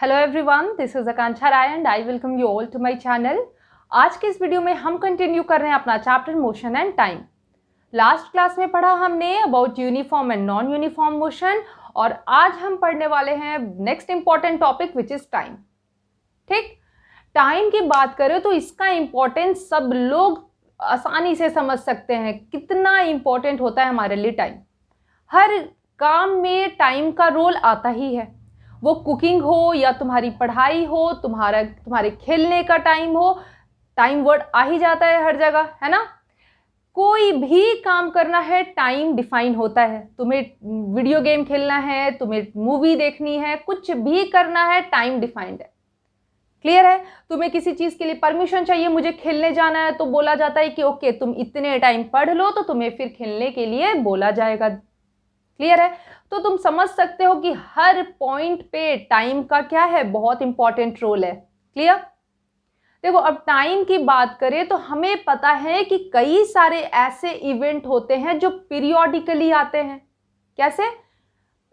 Hello everyone, this is Akanksha Rai and I welcome you all to my channel. आज के इस video में हम कंटिन्यू कर रहे हैं अपना chapter motion and time. Last class में पढ़ा हमने about uniform and non uniform motion और आज हम पढ़ने वाले हैं next important topic which is time. ठीक, टाइम की बात करें तो इसका इंपॉर्टेंस सब लोग आसानी से समझ सकते हैं। कितना इंपॉर्टेंट होता है हमारे लिए टाइम। हर काम में टाइम का रोल आता ही है, वो कुकिंग हो या तुम्हारी पढ़ाई हो, तुम्हारे खेलने का टाइम हो, टाइम वर्ड आ ही जाता है हर जगह, है ना। कोई भी काम करना है टाइम डिफाइन होता है। तुम्हें वीडियो गेम खेलना है, तुम्हें मूवी देखनी है, कुछ भी करना है, टाइम डिफाइंड है। क्लियर है। तुम्हें किसी चीज के लिए परमिशन चाहिए, मुझे खेलने जाना है, तो बोला जाता है कि ओके तुम इतने टाइम पढ़ लो तो तुम्हें फिर खेलने के लिए बोला जाएगा। क्लियर है। तो तुम समझ सकते हो कि हर पॉइंट पे टाइम का क्या है, बहुत इंपॉर्टेंट रोल है। क्लियर। देखो, अब टाइम की बात करें तो हमें पता है कि कई सारे ऐसे इवेंट होते हैं जो पीरियोडिकली आते हैं। कैसे?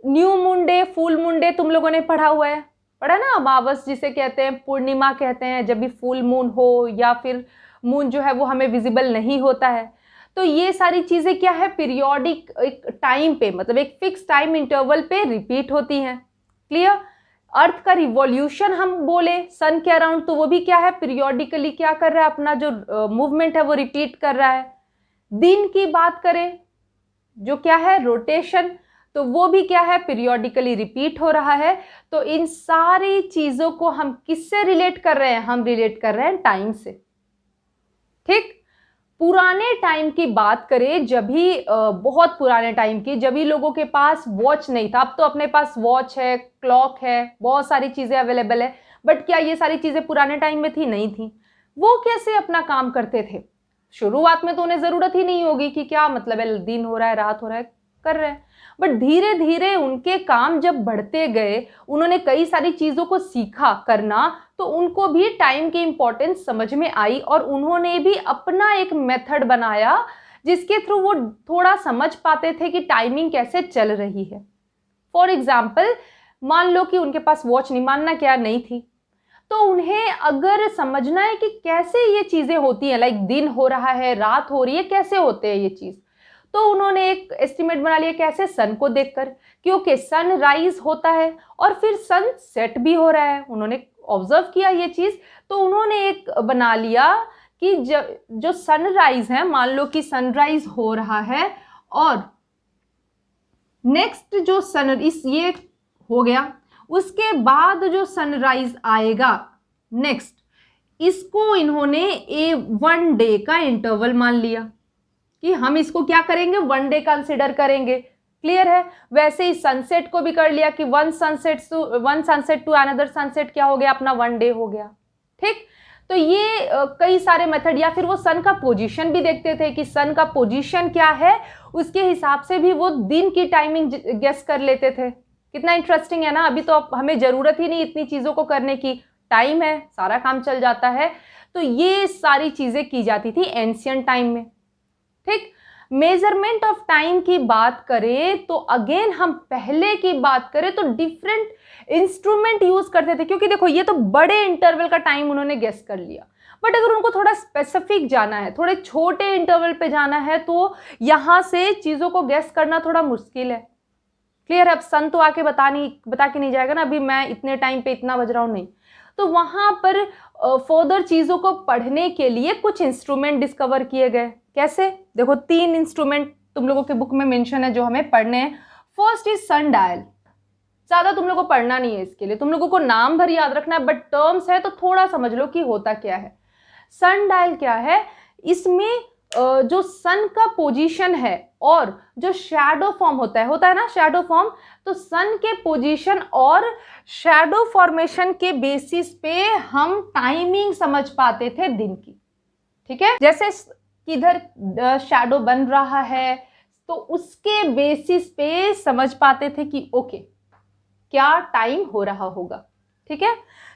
New moon day, full moon day तुम लोगों ने पढ़ा हुआ है, पढ़ा ना। अमावस जिसे कहते हैं, पूर्णिमा कहते हैं, जब भी फुल मून हो या फिर मून जो है वो हमें विजिबल नहीं होता है। तो ये सारी चीजें क्या है, पीरियोडिक एक टाइम पे, मतलब एक फिक्स टाइम इंटरवल पे रिपीट होती हैं। क्लियर। अर्थ का रिवॉल्यूशन हम बोले सन के अराउंड, तो वो भी क्या है, पीरियोडिकली क्या कर रहा है, अपना जो मूवमेंट है वो रिपीट कर रहा है। दिन की बात करें जो क्या है, रोटेशन, तो वो भी क्या है, पीरियोडिकली रिपीट हो रहा है। तो इन सारी चीजों को हम किससे रिलेट कर रहे हैं, हम रिलेट कर रहे हैं टाइम से। ठीक। पुराने टाइम की बात करें, जब भी बहुत पुराने टाइम की, जब भी लोगों के पास वॉच नहीं था। अब तो अपने पास वॉच है, क्लॉक है, बहुत सारी चीजें अवेलेबल है, बट क्या ये सारी चीजें पुराने टाइम में थी? नहीं थी। वो कैसे अपना काम करते थे? शुरुआत में तो उन्हें जरूरत ही नहीं होगी कि क्या मतलब है, दिन हो रहा है, रात हो रहा है, कर रहे हैं। बट धीरे धीरे उनके काम जब बढ़ते गए, उन्होंने कई सारी चीजों को सीखा करना, तो उनको भी टाइम की इंपॉर्टेंस समझ में आई और उन्होंने भी अपना एक मेथड बनाया जिसके थ्रू वो थोड़ा समझ पाते थे कि टाइमिंग कैसे चल रही है। फॉर एग्जाम्पल, मान लो कि उनके पास वॉच नहीं, मानना क्या नहीं थी, तो उन्हें अगर समझना है कि कैसे ये चीजें होती हैं, लाइक दिन हो रहा है, रात हो रही है, कैसे होते हैं ये चीज, तो उन्होंने एक एस्टिमेट बना लिया। कैसे? सन को देखकर, क्योंकि सन राइज होता है और फिर सन सेट भी हो रहा है। उन्होंने ऑब्जर्व किया ये चीज, तो उन्होंने एक बना लिया कि जो सनराइज है, मान लो कि सनराइज हो रहा है और नेक्स्ट जो सन इस ये हो गया, उसके बाद जो सनराइज आएगा नेक्स्ट, इसको इन्होंने वन डे का इंटरवल मान लिया कि हम इसको क्या करेंगे, वन डे कंसिडर करेंगे। क्लियर है। वैसे ही सनसेट को भी कर लिया कि one sunset to another sunset क्या हो गया, अपना वन डे हो गया। ठीक। तो ये कई सारे मेथड, या फिर वो सन का पोजीशन भी देखते थे कि सन का पोजीशन क्या है, उसके हिसाब से भी वो दिन की टाइमिंग गेस कर लेते थे। कितना इंटरेस्टिंग है ना। अभी तो हमें जरूरत ही नहीं इतनी चीजों को करने की, टाइम है, सारा काम चल जाता है। तो ये सारी चीजें की जाती थी एंशिएंट टाइम में। ठीक। मेजरमेंट ऑफ टाइम की बात करें तो अगेन हम पहले की बात करें तो डिफरेंट इंस्ट्रूमेंट यूज करते थे, क्योंकि देखो ये तो बड़े इंटरवल का टाइम उन्होंने गेस कर लिया, बट अगर उनको थोड़ा स्पेसिफिक जाना है, थोड़े छोटे इंटरवल पे जाना है, तो यहां से चीजों को गेस करना थोड़ा मुश्किल है। क्लियर है। अब सन तो आके बता के नहीं जाएगा ना, अभी मैं इतने टाइम पे इतना बज रहा हूं, नहीं। तो वहां पर फर्दर चीजों को पढ़ने के लिए कुछ इंस्ट्रूमेंट डिस्कवर किए गए। कैसे? देखो, 3 इंस्ट्रूमेंट तुम लोगों के बुक में मेंशन है जो हमें पढ़ने हैं। First is sundial. ज्यादा तुम लोगों को पढ़ना नहीं है, इसके लिए तुम लोगों को नाम भर याद रखना है, बट टर्म्स है तो थोड़ा समझ लो कि होता क्या है। सन डायल क्या है? इसमें जो सन का पोजीशन है और जो शैडो फॉर्म होता है ना, शैडो फॉर्म, तो सन के पोजीशन और शैडो फॉर्मेशन के बेसिस पे हम टाइमिंग समझ पाते थे दिन की। ठीक है। जैसे किधर शैडो बन रहा है, तो उसके बेसिस पे समझ पाते थे कि ओके क्या टाइम हो रहा होगा। ठीक है।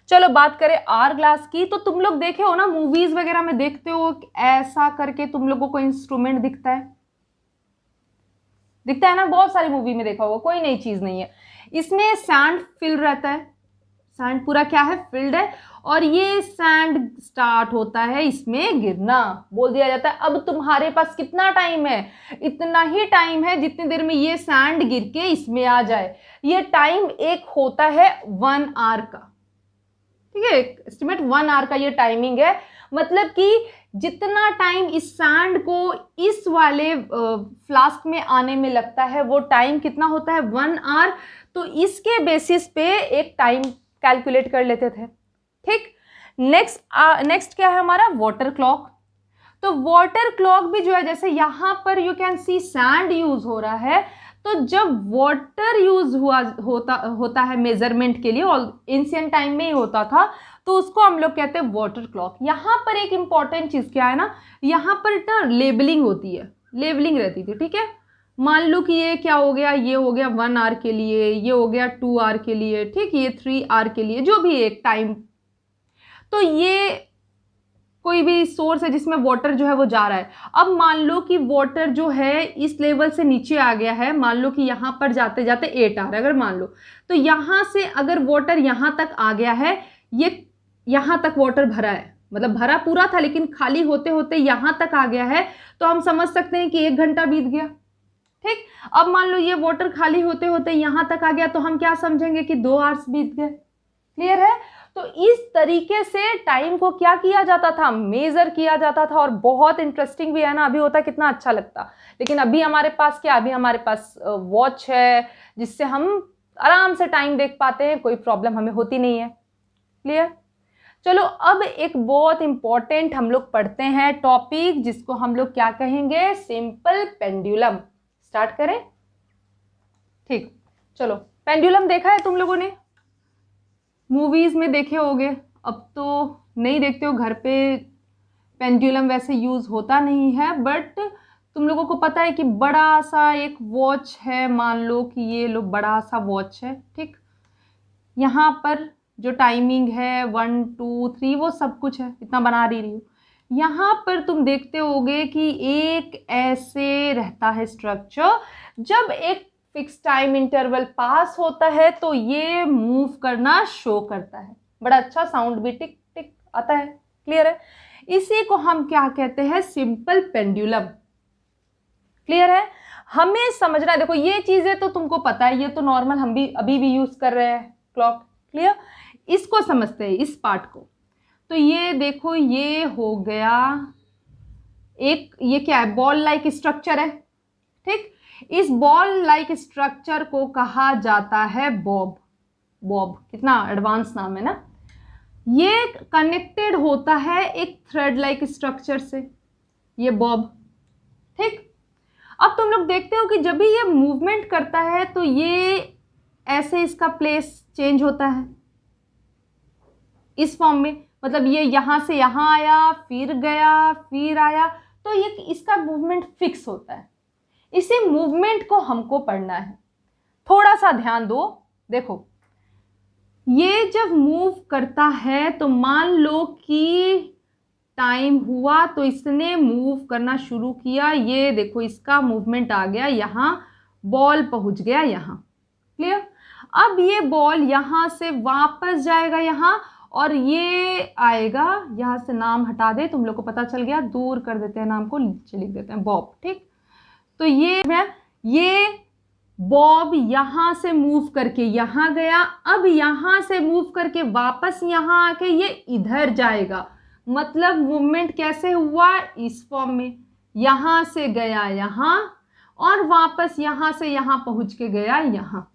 चलो बात करें आवर ग्लास की, तो तुम लोग देखे हो ना, मूवीज वगैरह में देखते हो ऐसा करके तुम लोगों को इंस्ट्रूमेंट दिखता है ना, बहुत सारी मूवी में देखा होगा, कोई नई चीज नहीं है। इसमें सैंड फिल रहता है, सैंड पूरा क्या है, फिल्ड है, और ये सैंड स्टार्ट होता है इसमें गिरना। बोल दिया जाता है अब तुम्हारे पास कितना टाइम है, इतना ही टाइम है जितनी देर में ये सैंड गिर के इसमें आ जाए। ये टाइम एक होता है 1 आवर का, ठीक है, एस्टिमेट 1 आवर का ये टाइमिंग है। मतलब कि जितना टाइम इस सैंड को इस वाले फ्लास्क में आने में लगता है वो टाइम कितना होता है, 1 आवर। तो इसके बेसिस पे एक टाइम कैलकुलेट कर लेते थे, ठीक। नेक्स्ट क्या है हमारा, वाटर क्लॉक। तो वाटर क्लॉक भी जो है, जैसे यहाँ पर you can see sand use हो रहा है, तो जब वाटर यूज होता है मेजरमेंट के लिए, और एंशिएंट टाइम में ही होता था, तो उसको हम लोग कहते हैं वाटर क्लॉक। यहाँ पर एक इंपॉर्टेंट चीज क्या है ना, यहाँ पर ना लेबलिंग होती है, लेबलिंग रहती थी, ठीक है। मान लो कि ये क्या हो गया, ये हो गया 1 आवर के लिए, ये हो गया 2 आवर के लिए, ठीक, ये 3 आवर के लिए, जो भी एक टाइम। तो ये कोई भी सोर्स है जिसमें वाटर जो है वो जा रहा है। अब मान लो कि वाटर जो है इस लेवल से नीचे आ गया है, मान लो कि यहाँ पर जाते जाते 8 आवर, अगर मान लो, तो यहाँ से अगर वाटर यहाँ तक आ गया है, ये यहाँ तक वाटर भरा है, मतलब भरा पूरा था लेकिन खाली होते होते यहाँ तक आ गया है, तो हम समझ सकते हैं कि 1 घंटा बीत गया, ठीक। अब मान लो ये वाटर खाली होते होते यहाँ तक आ गया, तो हम क्या समझेंगे कि 2 आवर्स बीत गए। क्लियर है। तो इस तरीके से टाइम को क्या किया जाता था, मेजर किया जाता था, और बहुत इंटरेस्टिंग भी है ना, अभी होता कितना अच्छा लगता। लेकिन अभी हमारे पास क्या, अभी हमारे पास वॉच है जिससे हम आराम से टाइम देख पाते हैं, कोई प्रॉब्लम हमें होती नहीं है। क्लियर। चलो अब एक बहुत इंपॉर्टेंट हम लोग पढ़ते हैं टॉपिक, जिसको हम लोग क्या कहेंगे, सिंपल पेंडुलम। स्टार्ट करें, ठीक। चलो, पेंडुलम देखा है तुम लोगों ने, मूवीज में देखे होगे, अब तो नहीं देखते हो, घर पे पेंडुलम वैसे यूज होता नहीं है, बट तुम लोगों को पता है कि बड़ा सा एक वॉच है, मान लो कि ये लो बड़ा सा वॉच है, ठीक। यहाँ पर जो टाइमिंग है 1 2 3 वो सब कुछ है, इतना बना रही हूँ। यहाँ पर तुम देखते होगे कि एक ऐसे रहता है स्ट्रक्चर, जब एक फिक्स टाइम इंटरवल पास होता है तो ये मूव करना शो करता है, बड़ा अच्छा साउंड भी टिक टिक आता है। क्लियर है। इसी को हम क्या कहते हैं, सिंपल पेंडुलम। क्लियर है। हमें समझना है, देखो ये चीजें तो तुमको पता है, ये तो नॉर्मल हम भी अभी भी यूज कर रहे हैं क्लॉक। क्लियर। इसको समझते हैं, इस पार्ट को। तो ये देखो, ये हो गया एक, ये क्या है, बॉल लाइक स्ट्रक्चर है, ठीक। इस बॉल लाइक स्ट्रक्चर को कहा जाता है बॉब। बॉब कितना एडवांस नाम है ना। ये कनेक्टेड होता है एक थ्रेड लाइक स्ट्रक्चर से, ये बॉब, ठीक। अब तुम लोग देखते हो कि जब भी ये मूवमेंट करता है तो ये ऐसे इसका प्लेस चेंज होता है इस फॉर्म में, मतलब ये यहां से यहां आया, फिर गया, फिर आया, तो ये इसका मूवमेंट फिक्स होता है। इसी मूवमेंट को हमको पढ़ना है, थोड़ा सा ध्यान दो। देखो ये जब मूव करता है तो मान लो कि टाइम हुआ तो इसने मूव करना शुरू किया, ये देखो इसका मूवमेंट आ गया, यहाँ बॉल पहुंच गया यहाँ। क्लियर। अब ये बॉल यहाँ से वापस जाएगा यहाँ, और ये आएगा यहाँ से, नाम हटा दे, तुम लोग को पता चल गया, दूर कर देते हैं नाम को, नीचे लिख देते हैं बॉब, ठीक। तो ये बॉब यहाँ से मूव करके यहाँ गया, अब यहाँ से मूव करके वापस यहाँ आके ये इधर जाएगा, मतलब मूवमेंट कैसे हुआ, इस फॉर्म में, यहाँ से गया यहाँ, और वापस यहाँ से यहाँ पहुँच के गया यहाँ,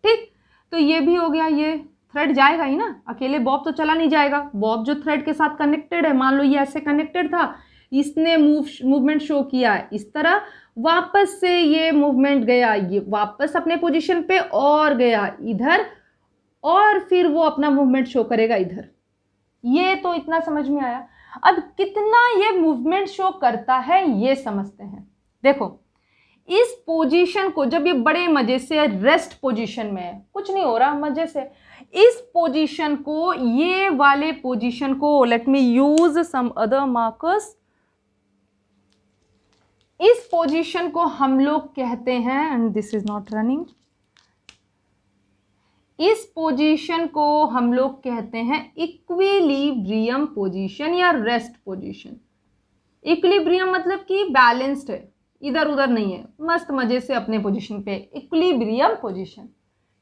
ठीक। तो ये भी हो गया, ये थ्रेड जाएगा ही ना, अकेले बॉब तो चला नहीं जाएगा, बॉब जो थ्रेड के साथ कनेक्टेड है, मान लो ये ऐसे कनेक्टेड था, इसने मूवमेंट शो किया इस तरह, वापस से ये मूवमेंट गया, ये वापस अपने पोजीशन पे और गया इधर, और फिर वो अपना मूवमेंट शो करेगा इधर। ये तो इतना समझ में आया। अब कितना ये मूवमेंट शो करता है ये समझते हैं। देखो इस पोजीशन को, जब ये बड़े मजे से रेस्ट पोजीशन में है, कुछ नहीं हो रहा, मजे से, इस पोजीशन को, ये वाले पोजीशन को, let me use some other markers, इस पोजीशन को हम लोग कहते हैं, and this is not running, इस पोजीशन को हम लोग कहते हैं इक्विलिब्रियम पोजीशन या रेस्ट पोजीशन। इक्विलिब्रियम मतलब कि बैलेंस्ड है, इधर उधर नहीं है, मस्त मजे से अपने पोजीशन पे। इक्विलिब्रियम पोजीशन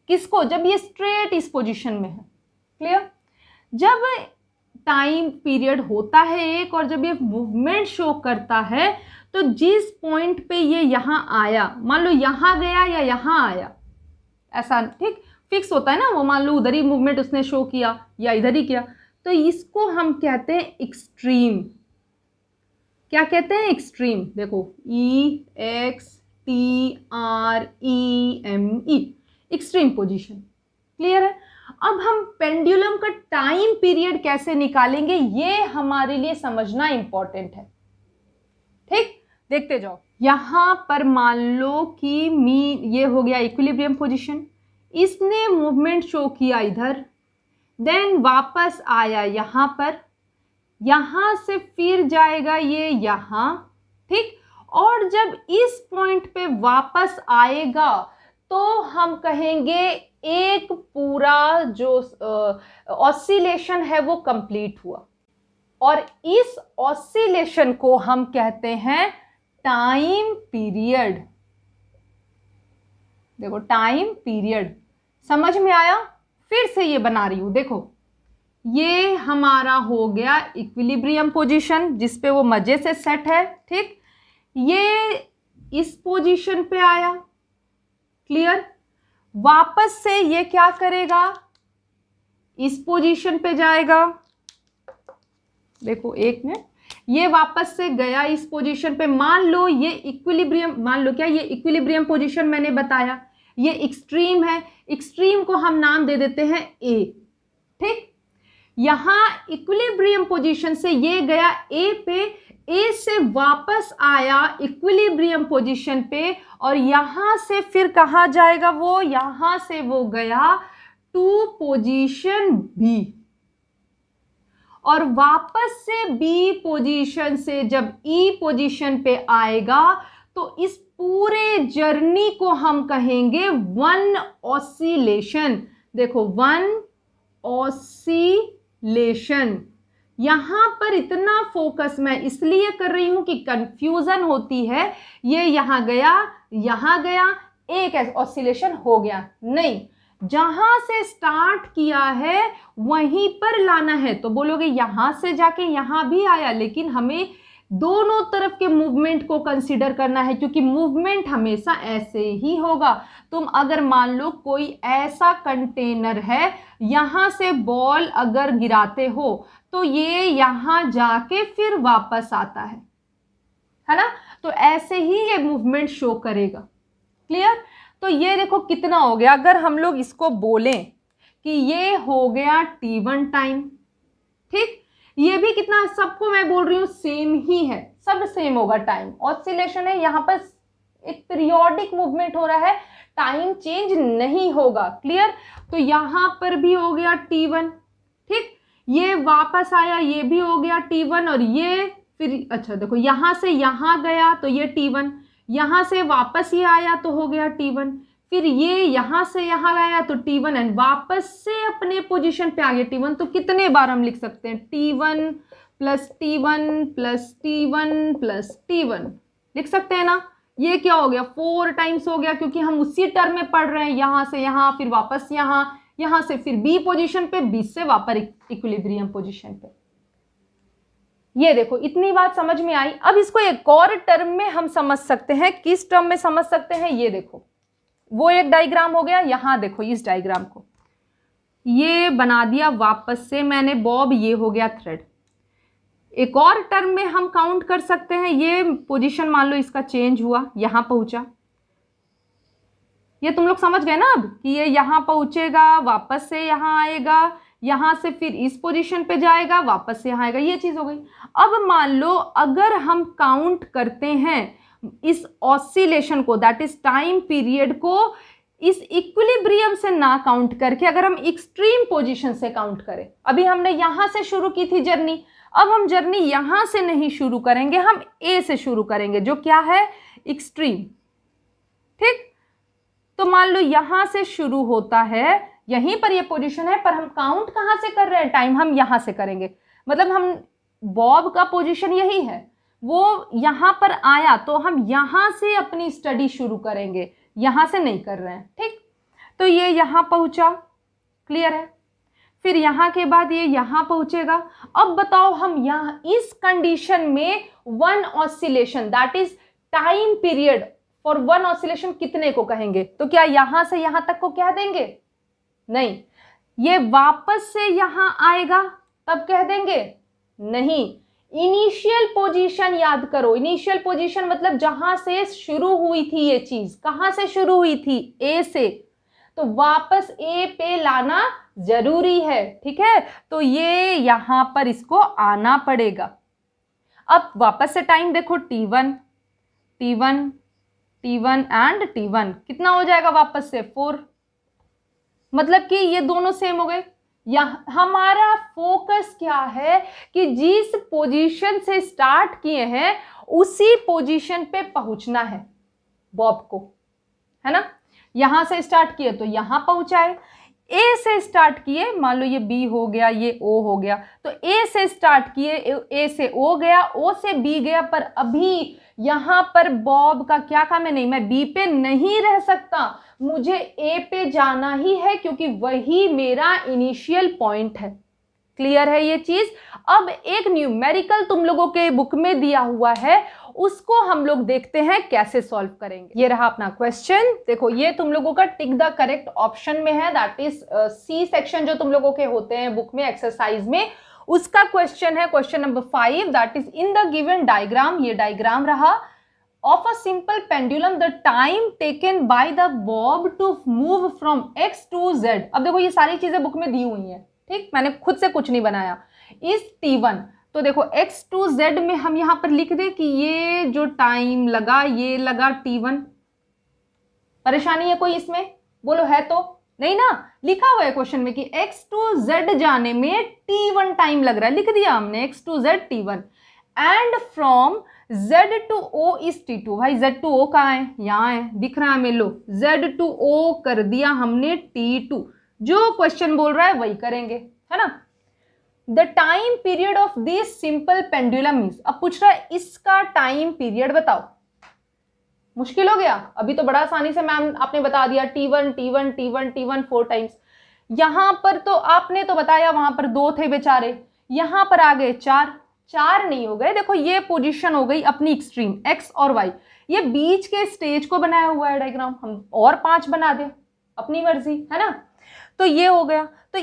किसको? जब ये स्ट्रेट इस पोजीशन में है। क्लियर? जब टाइम पीरियड होता है एक और जब ये मूवमेंट शो करता है तो जिस पॉइंट पे ये यहाँ आया, मान लो यहाँ गया या यहाँ आया, ऐसा ठीक फिक्स होता है ना, वो मान लो उधर ही मूवमेंट उसने शो किया या इधर ही किया, तो इसको हम कहते हैं एक्सट्रीम। क्या कहते हैं? एक्सट्रीम। देखो EXTREME, एक्सट्रीम पोजीशन। क्लियर है? अब हम पेंडुलम का टाइम पीरियड कैसे निकालेंगे ये हमारे लिए समझना इंपॉर्टेंट है। ठीक, देखते जाओ। यहां पर मान लो कि ये हो गया इक्विलिब्रियम पोजीशन, इसने मूवमेंट शो किया इधर, देन वापस आया यहां पर, यहां से फिर जाएगा ये यहां, ठीक, और जब इस पॉइंट पे वापस आएगा तो हम कहेंगे एक पूरा जो ऑसिलेशन है वो कंप्लीट हुआ, और इस ऑसिलेशन को हम कहते हैं टाइम पीरियड। देखो टाइम पीरियड समझ में आया? फिर से ये बना रही हूं, देखो ये हमारा हो गया इक्विलिब्रियम पोजीशन जिस पे वो मजे से सेट है, ठीक, ये इस पोजीशन पे आया। क्लियर? वापस से ये क्या करेगा? इस पोजीशन पे जाएगा। देखो एक मिनट, ये वापस से गया इस पोजीशन पे। मान लो ये इक्विलिब्रियम, मान लो क्या ये इक्विलिब्रियम पोजीशन मैंने बताया, ये एक्सट्रीम है, एक्सट्रीम को हम नाम दे देते हैं ए। ठीक, यहां इक्विलिब्रियम पोजीशन से ये गया ए पे, ए से वापस आया इक्विलिब्रियम पोजीशन पे, और यहां से फिर कहां जाएगा वो? यहां से वो गया टू पोजीशन बी, और वापस से बी पोजीशन से जब ई पोजीशन पे आएगा तो इस पूरे जर्नी को हम कहेंगे वन ऑसिलेशन। देखो वन ऑसिलेशन। यहां पर इतना फोकस मैं इसलिए कर रही हूं कि कंफ्यूजन होती है, ये यहां गया एक ऑसिलेशन हो गया, नहीं, जहां से स्टार्ट किया है वहीं पर लाना है। तो बोलोगे यहां से जाके यहां भी आया, लेकिन हमें दोनों तरफ के मूवमेंट को कंसीडर करना है क्योंकि मूवमेंट हमेशा ऐसे ही होगा। तुम अगर मान लो कोई ऐसा कंटेनर है, यहां से बॉल अगर गिराते हो तो ये यहां जाके फिर वापस आता है ना? तो ऐसे ही ये मूवमेंट शो करेगा। क्लियर? तो ये देखो कितना हो गया, अगर हम लोग इसको बोलें कि ये हो गया T1 टाइम, ठीक, ये भी कितना, सबको मैं बोल रही हूं सेम ही है, सब सेम होगा टाइम। ऑसिलेशन है, यहां पर एक पीरियोडिक मूवमेंट हो रहा है, टाइम चेंज नहीं होगा। क्लियर? तो यहां पर भी हो गया T1, ठीक, ये वापस आया, ये भी हो गया T1, और ये फिर अच्छा देखो यहां से यहां गया तो ये T1, यहां से वापस ये आया तो हो गया T1, फिर ये यहां से यहां आया तो T1, एंड वापस से अपने पोजीशन पे आ गया T1। तो कितने बार हम लिख सकते हैं? T1 plus T1 plus T1 plus T1 लिख सकते हैं ना? ये क्या हो गया? 4 टाइम्स हो गया, क्योंकि हम उसी टर्म में पढ़ रहे हैं, यहां से यहां, फिर वापस यहां, यहां से फिर बी पोजीशन पे, बी से वापस इक्विलिब्रियम पोजीशन पे। ये देखो इतनी बात समझ में आई। अब इसको एक और टर्म में हम समझ सकते हैं। किस टर्म में समझ सकते हैं? ये देखो, वो एक डायग्राम हो गया, यहां देखो इस डायग्राम को ये बना दिया वापस से मैंने बॉब, ये हो गया थ्रेड। एक और टर्म में हम काउंट कर सकते हैं, ये पोजीशन मान लो इसका चेंज हुआ, यहां पहुंचा, ये तुम लोग समझ गए ना अब कि ये यहां पहुंचेगा, वापस से यहां आएगा, यहां से फिर इस पोजीशन पे जाएगा, वापस से यहां आएगा, ये चीज हो गई। अब मान लो अगर हम काउंट करते हैं इस ऑसिलेशन को, दैट इज टाइम पीरियड को, इस इक्विलिब्रियम से ना काउंट करके अगर हम एक्सट्रीम पोजीशन से काउंट करें, अभी हमने यहां से शुरू की थी जर्नी, अब हम जर्नी यहां से नहीं शुरू करेंगे, हम ए से शुरू करेंगे जो क्या है? एक्सट्रीम। ठीक, तो मान लो यहां से शुरू होता है, यहीं पर ये पोजीशन है, पर हम काउंट कहाँ से कर रहे हैं टाइम, हम यहाँ से करेंगे। मतलब हम बॉब का पोजीशन यही है, वो यहाँ पर आया तो हम यहाँ से अपनी स्टडी शुरू करेंगे, यहाँ से नहीं कर रहे हैं, ठीक। तो ये यहाँ पहुँचा, क्लियर है। फिर यहाँ के बाद ये यहाँ पहुँचेगा। अब बताओ हम यहाँ इस कंडीशन में one oscillation that is time period for one oscillation कितने को कहेंगे? तो क्या यहाँ से यहाँ तक को कह देंगे? नहीं। ये वापस से यहाँ आएगा तब कह देंगे? नहीं। इनिशियल पोजीशन याद करो। इनिशियल पोजीशन मतलब जहां से शुरू हुई थी ये चीज, कहां से शुरू हुई थी? ए से। तो वापस ए पे लाना जरूरी है, ठीक है। तो ये यहां पर इसको आना पड़ेगा। अब वापस से टाइम देखो, T1 T1 T1 and T1 कितना हो जाएगा वापस से? 4। मतलब कि ये दोनों सेम हो गए। हमारा फोकस क्या है कि जिस पोजीशन से स्टार्ट किए हैं उसी पोजीशन पे पहुंचना है बॉब को, है ना। यहां से स्टार्ट किए तो यहां पहुंचाए, ए से स्टार्ट किए, मान लो ये बी हो गया, ये ओ हो गया, तो ए से स्टार्ट किए, ए से ओ गया, ओ से बी गया, पर अभी यहां पर बॉब का क्या काम है? नहीं, मैं बी पे नहीं रह सकता, मुझे ए पे जाना ही है क्योंकि वही मेरा इनिशियल पॉइंट है। क्लियर है ये चीज? अब एक न्यूमेरिकल तुम लोगों के बुक में दिया हुआ है, उसको हम लोग देखते हैं कैसे सॉल्व करेंगे। ये रहा अपना क्वेश्चन। देखो ये तुम लोगों का टिक द करेक्ट ऑप्शन में है, दैट इज सी सेक्शन जो तुम लोगों के होते हैं बुक में एक्सरसाइज में, उसका क्वेश्चन है question number 5, that is in the given diagram. ये डायग्राम रहा of a simple pendulum the time taken by the bob to move from x to z। अब देखो ये सारी चीजें बुक में दी हुई हैं, ठीक, मैंने खुद से कुछ नहीं बनाया। इस T1 तो देखो x to z में हम यहां पर लिख दे कि ये जो टाइम लगा ये लगा T1। परेशानी है कोई इसमें? बोलो है तो? नहीं ना, लिखा हुआ है क्वेश्चन में कि x to z जाने में T1 टाइम लग रहा है, लिख दिया हमने x to z T1 and from Z to O is T2। भाई Z to O कहाँ है? यहाँ है, दिख रहा है हमें, लो Z to O कर दिया हमने T2। जो क्वेश्चन बोल रहा है वही करेंगे, है ना। The time period of this simple pendulum is, अब पूछ रहा है इसका टाइम पीरियड बताओ। मुश्किल हो गया? अभी तो बड़ा आसानी से मैम आपने बता दिया, T1 T1 T1 T1 4 times. यहां पर तो आपने तो बताया, वहां पर 2 थे बेचारे, यहां पर आ गए 4 नहीं हो गए। देखो ये पोजीशन हो गई अपनी एक्सट्रीम x और y, ये बीच के स्टेज को बनाया हुआ है डायग्राम, हम और 5 बना दे अपनी मर्जी, है ना। तो ये हो गया। तो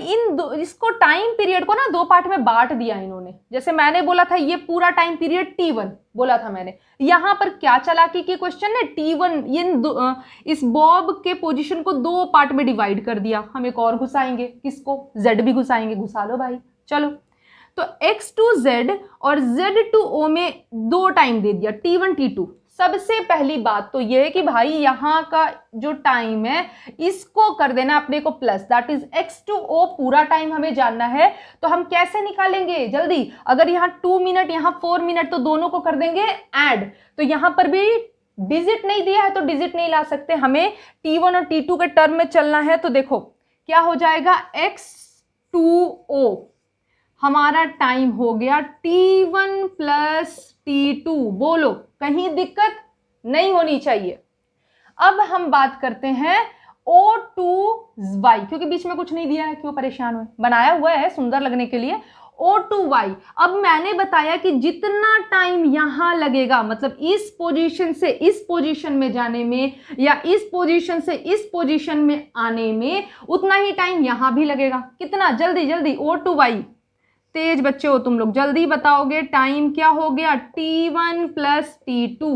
इसको टाइम पीरियड को ना 2 पार्ट में बांट दिया इन्होंने। जैसे मैंने बोला था ये पूरा टाइम पीरियड T1 बोला था मैंने, यहां पर क्या चालाकी की क्वेश्चन है, T1 इस बॉब के पोजीशन को 2 पार्ट में डिवाइड कर दिया। हम एक और घुसाएंगे, किसको? Z भी घुसाएंगे, घुसा लो भाई। चलो तो x to z और z to o में 2 टाइम दे दिया, T1 T2। सबसे पहली बात तो ये है कि भाई यहाँ का जो टाइम है इसको कर देना अपने को plus, that is x to o पूरा टाइम हमें जानना है। तो हम कैसे निकालेंगे जल्दी? अगर यहाँ 2 मिनट यहाँ 4 मिनट, तो दोनों को कर देंगे ऐड। तो यहाँ पर भी डिजिट नहीं दिया है तो डिजिट नहीं ला सकते, हमें T1 और T2 के टर्म में चलना है। तो देखो क्या हो जाएगा, x to o हमारा टाइम हो गया T1 प्लस T2। बोलो कहीं दिक्कत नहीं होनी चाहिए। अब हम बात करते हैं O2y, क्योंकि बीच में कुछ नहीं दिया है, क्यों परेशान हुए, बनाया हुआ है सुंदर लगने के लिए। O2y, अब मैंने बताया कि जितना टाइम यहां लगेगा, मतलब इस पोजीशन से इस पोजीशन में जाने में या इस पोजीशन से इस पोजीशन में आने में, उतना ही टाइम यहां भी लगेगा। कितना? जल्दी जल्दी O2y, तेज बच्चे हो तुम लोग, जल्दी बताओगे। टाइम क्या हो गया? T1 प्लस T2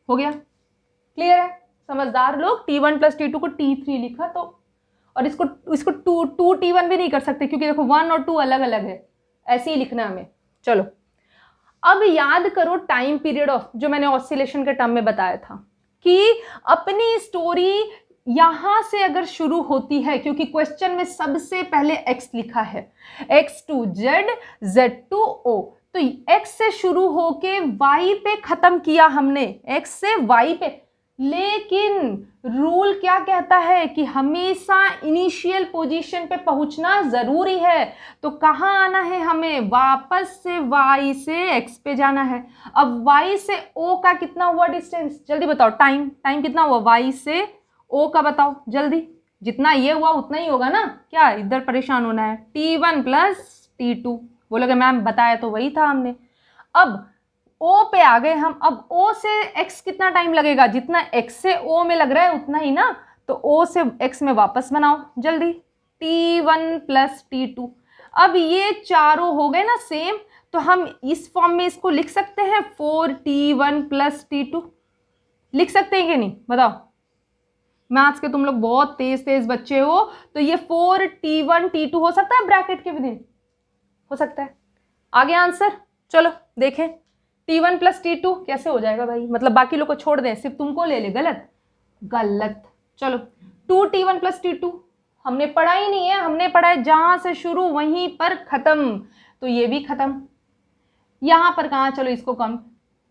हो गया। क्लियर है? समझदार लोग T1 प्लस T2 को T3 लिखा तो, और इसको 2 T1 भी नहीं कर सकते क्योंकि देखो 1 और 2 अलग अलग है, ऐसे ही लिखना हमें। चलो अब याद करो टाइम पीरियड ऑफ, जो मैंने ऑसिलेशन के टर्म में बताया था कि अपनी स्टोरी यहां से अगर शुरू होती है, क्योंकि क्वेश्चन में सबसे पहले x लिखा है, x to z, z to o, तो x से शुरू होके y पे खत्म किया हमने, x से y पे। लेकिन रूल क्या कहता है कि हमेशा इनिशियल पोजीशन पे पहुंचना जरूरी है। तो कहाँ आना है हमें, वापस से y से x पे जाना है। अब y से o का कितना हुआ डिस्टेंस, जल्दी बताओ। टाइम कितना हुआ y से o का, बताओ जल्दी। जितना ये हुआ उतना ही होगा ना, क्या इधर परेशान होना है। t1 प्लस t2, बोलोगे मैम बताया तो वही था हमने। अब O पे आ गए हम। अब O से X कितना टाइम लगेगा, जितना X से O में लग रहा है उतना ही ना। तो O से X में वापस बनाओ जल्दी, T1 प्लस T2। अब ये चारों हो गए ना सेम, तो हम इस फॉर्म में इसको लिख सकते हैं 4T1 प्लस T2। लिख सकते हैं कि नहीं, बताओ। मैथ्स के तुम लोग बहुत तेज बच्चे हो, तो ये 4T1 T2 हो सकता है ब्रैकेट के विदिन, हो सकता है। आगे आंसर, चलो देखें। T1 प्लस T2 कैसे हो जाएगा भाई, मतलब बाकी लोग को छोड़ दें, सिर्फ तुमको ले ले, गलत। चलो 2T1 प्लस T2 हमने पढ़ा ही नहीं है, हमने पढ़ा है जहां से शुरू वहीं पर खत्म, तो ये भी खत्म। यहां पर कहाँ, चलो इसको कम।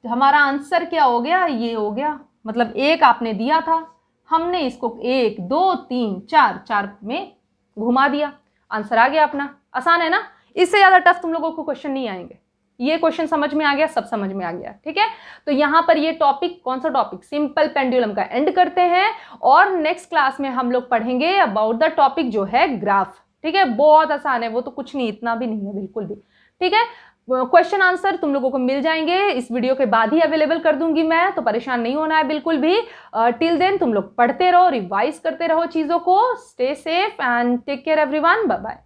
हमारा आंसर क्या हो गया, ये हो गया। मतलब एक आपने दिया था, हमने इसको 1 2 3 4 में घुमा दिया, आंसर आ गया अपना। आसान है ना, इससे ज्यादा टफ तुम लोगों को क्वेश्चन नहीं आएंगे। ये क्वेश्चन समझ में आ गया, सब समझ में आ गया, ठीक है। तो यहां पर ये टॉपिक, कौन सा टॉपिक, सिंपल पेंडुलम का एंड करते हैं। और नेक्स्ट क्लास में हम लोग पढ़ेंगे अबाउट द टॉपिक जो है ग्राफ, ठीक है। बहुत आसान है वो, तो कुछ नहीं, इतना भी नहीं है बिल्कुल भी, ठीक है। क्वेश्चन आंसर तुम लोगों को मिल जाएंगे, इस वीडियो के बाद ही अवेलेबल कर दूंगी मैं, तो परेशान नहीं होना है बिल्कुल भी। टिल देन तुम लोग पढ़ते रहो, रिवाइज करते रहो चीजों को। Stay safe and take care everyone, bye bye.